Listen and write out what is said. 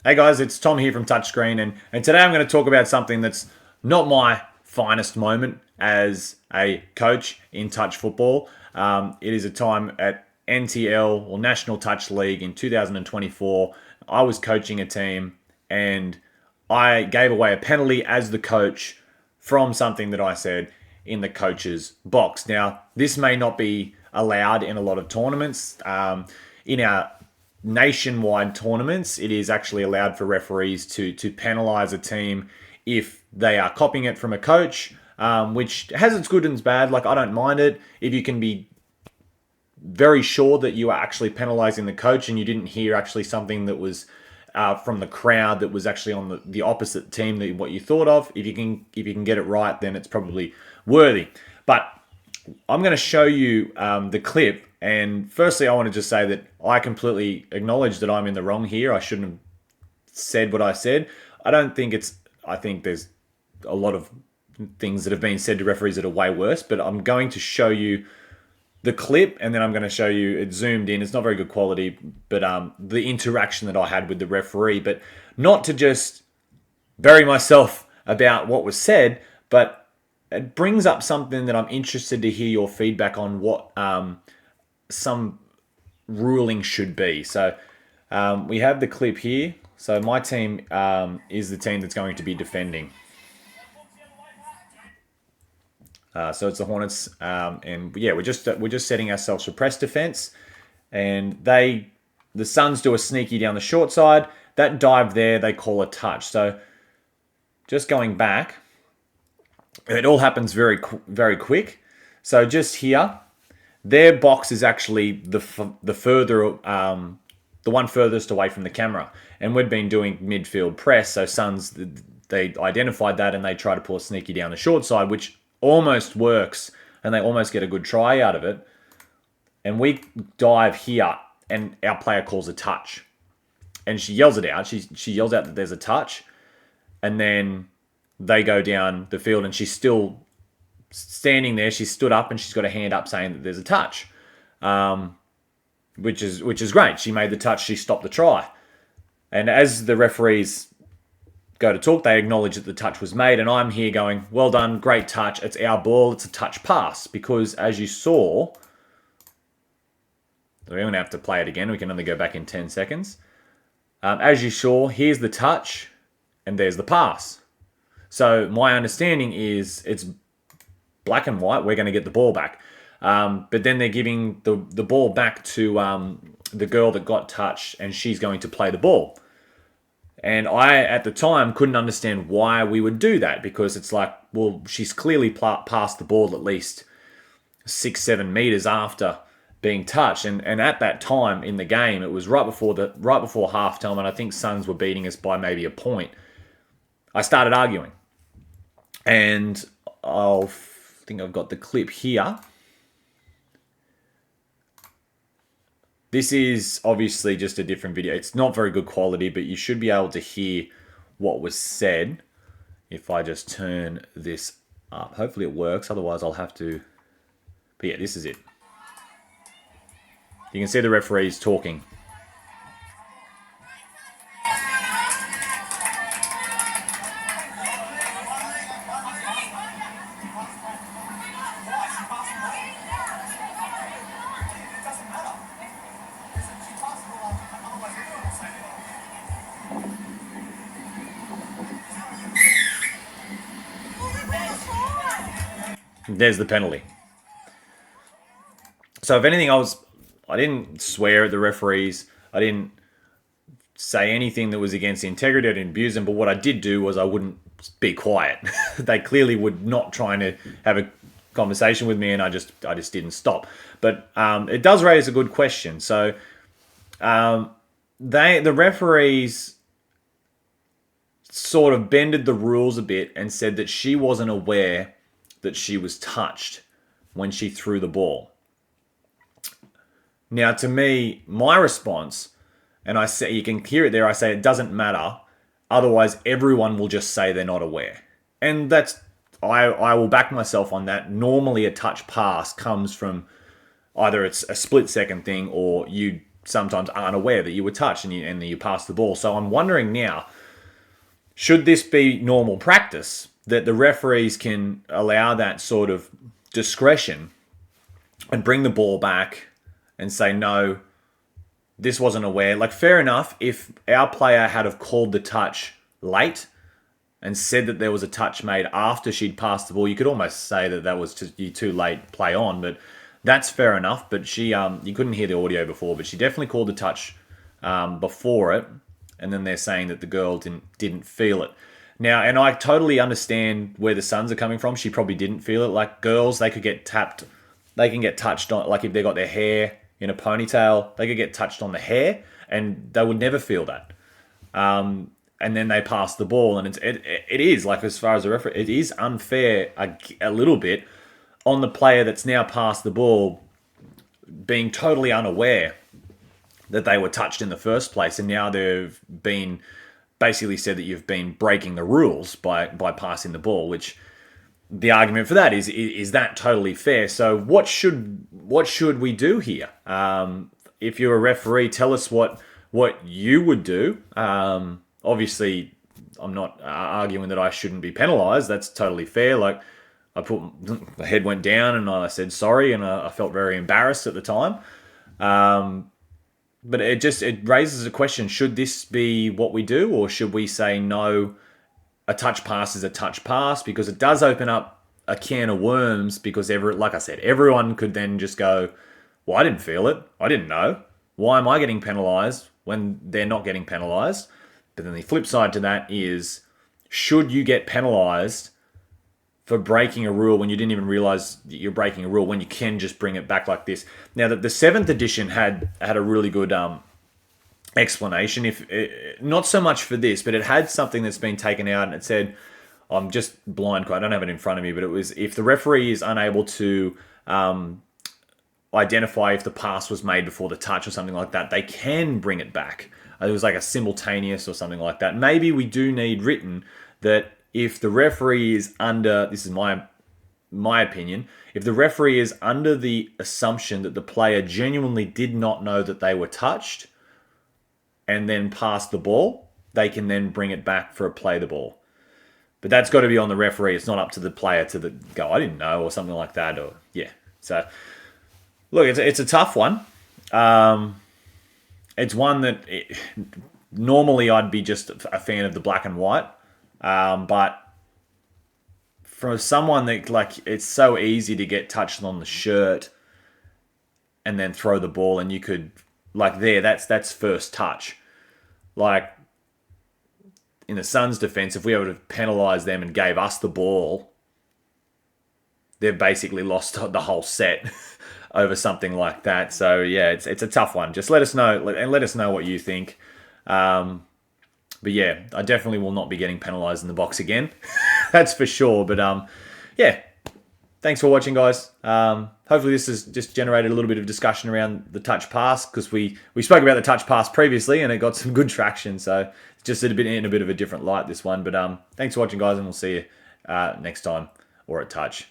Hey guys, it's Tom here from Touchscreen, and today I'm going to talk about something that's not my finest moment as a coach in touch football. It is a time at NTL or National Touch League in 2024. I was coaching a team and I gave away a penalty as the coach from something that I said in the coach's box. Now, this may not be allowed in a lot of tournaments. In our nationwide tournaments, it is actually allowed for referees to penalise a team if they are copying it from a coach, which has its good and its bad. Like, I don't mind it if you can be very sure that you are actually penalising the coach and you didn't hear actually something that was from the crowd that was actually on the opposite team than what you thought of. If you can get it right, then it's probably worthy. But I'm going to show you the clip. And firstly, I want to just say that I completely acknowledge that I'm in the wrong here. I shouldn't have said what I said. I think there's a lot of things that have been said to referees that are way worse, but I'm going to show you the clip and then I'm going to show you it zoomed in. It's not very good quality, but the interaction that I had with the referee, but not to just bury myself about what was said, but it brings up something that I'm interested to hear your feedback on what some ruling should be. So we have the clip here. So my team is the team that's going to be defending. So it's the Hornets, and yeah, we're just setting ourselves for press defense, and the Suns do a sneaky down the short side. That dive there, they call a touch. So just going back, it all happens very quick. So just here, their box is actually the one furthest away from the camera, and we'd been doing midfield press. So Suns, they identified that and they try to pull a sneaky down the short side, which almost works, and they almost get a good try out of it. And we dive here, and our player calls a touch, and she yells it out. She yells out that there's a touch, and then they go down the field, and she's still standing there. She stood up, and she's got a hand up saying that there's a touch, which is great. She made the touch. She stopped the try, and as the referees go to talk, they acknowledge that the touch was made, and I'm here going, well done, great touch, it's our ball, it's a touch pass, because as you saw, we're going to have to play it again, we can only go back in 10 seconds. As you saw, here's the touch, and there's the pass. So my understanding is it's black and white, we're going to get the ball back. But then they're giving the ball back to the girl that got touched, and she's going to play the ball. And I, at the time, couldn't understand why we would do that, because it's like, well, she's clearly passed the ball at least 6-7 meters after being touched. And at that time in the game, it was right before halftime, and I think Suns were beating us by maybe a point. I started arguing. And I think I've got the clip here. This is obviously just a different video. It's not very good quality, but you should be able to hear what was said if I just turn this up. Hopefully it works, otherwise I'll have to... But yeah, this is it. You can see the referees talking. There's the penalty. So if anything, I didn't swear at the referees. I didn't say anything that was against the integrity. I didn't abuse them. But what I did do was I wouldn't be quiet. They clearly were not trying to have a conversation with me, and I just didn't stop. But it does raise a good question. So the referees sort of bended the rules a bit and said that she wasn't aware that she was touched when she threw the ball. Now, to me, my response, and I say, you can hear it there, I say it doesn't matter, otherwise everyone will just say they're not aware. And that's, I will back myself on that. Normally a touch pass comes from either it's a split second thing or you sometimes aren't aware that you were touched and you passed the ball. So I'm wondering now, should this be normal practice that the referees can allow that sort of discretion and bring the ball back and say, no, this wasn't aware. Like, fair enough, if our player had have called the touch late and said that there was a touch made after she'd passed the ball, you could almost say that that was too late, play on. But that's fair enough. But she, you couldn't hear the audio before, but she definitely called the touch before it. And then they're saying that the girl didn't feel it. Now, and I totally understand where the Suns are coming from. She probably didn't feel it. Like, girls, they could get tapped. They can get touched on, like if they got their hair in a ponytail, they could get touched on the hair, and they would never feel that. And then they pass the ball, and it is, like, as far as the referee, it is unfair a little bit on the player that's now passed the ball being totally unaware that they were touched in the first place, and now they've been basically said that you've been breaking the rules by passing the ball, which the argument for that is that totally fair? So what should we do here? If you're a referee, tell us what you would do. Obviously, I'm not arguing that I shouldn't be penalised. That's totally fair. Like, the head went down and I said sorry, and I felt very embarrassed at the time. But it raises a question: should this be what we do, or should we say no? A touch pass is a touch pass, because it does open up a can of worms. Because like I said, everyone could then just go, "Well, I didn't feel it. I didn't know. Why am I getting penalised when they're not getting penalised?" But then the flip side to that is, should you get penalised for breaking a rule when you didn't even realise that you're breaking a rule, when you can just bring it back like this? Now, the 7th edition had a really good explanation. If not so much for this, but it had something that's been taken out, and it said, I'm just blind, I don't have it in front of me, but it was, if the referee is unable to identify if the pass was made before the touch or something like that, they can bring it back. It was like a simultaneous or something like that. Maybe we do need written that if the referee is under, this is my opinion, if the referee is under the assumption that the player genuinely did not know that they were touched and then pass the ball, they can then bring it back for a play the ball. But that's got to be on the referee. It's not up to the player to go, I didn't know, or something like that. Or yeah. So look, it's a tough one. It's one that normally I'd be just a fan of the black and white. But for someone that, like, it's so easy to get touched on the shirt and then throw the ball, and you could, like, that's first touch. Like, in the Suns' defense, if we were to penalise them and gave us the ball, they've basically lost the whole set over something like that. So yeah, it's a tough one. Just let us know, and let us know what you think. But yeah, I definitely will not be getting penalised in the box again. That's for sure. But yeah, thanks for watching, guys. Hopefully this has just generated a little bit of discussion around the touch pass, because we spoke about the touch pass previously and it got some good traction. So it's just in a bit of a different light, this one. But thanks for watching, guys, and we'll see you next time, or at touch.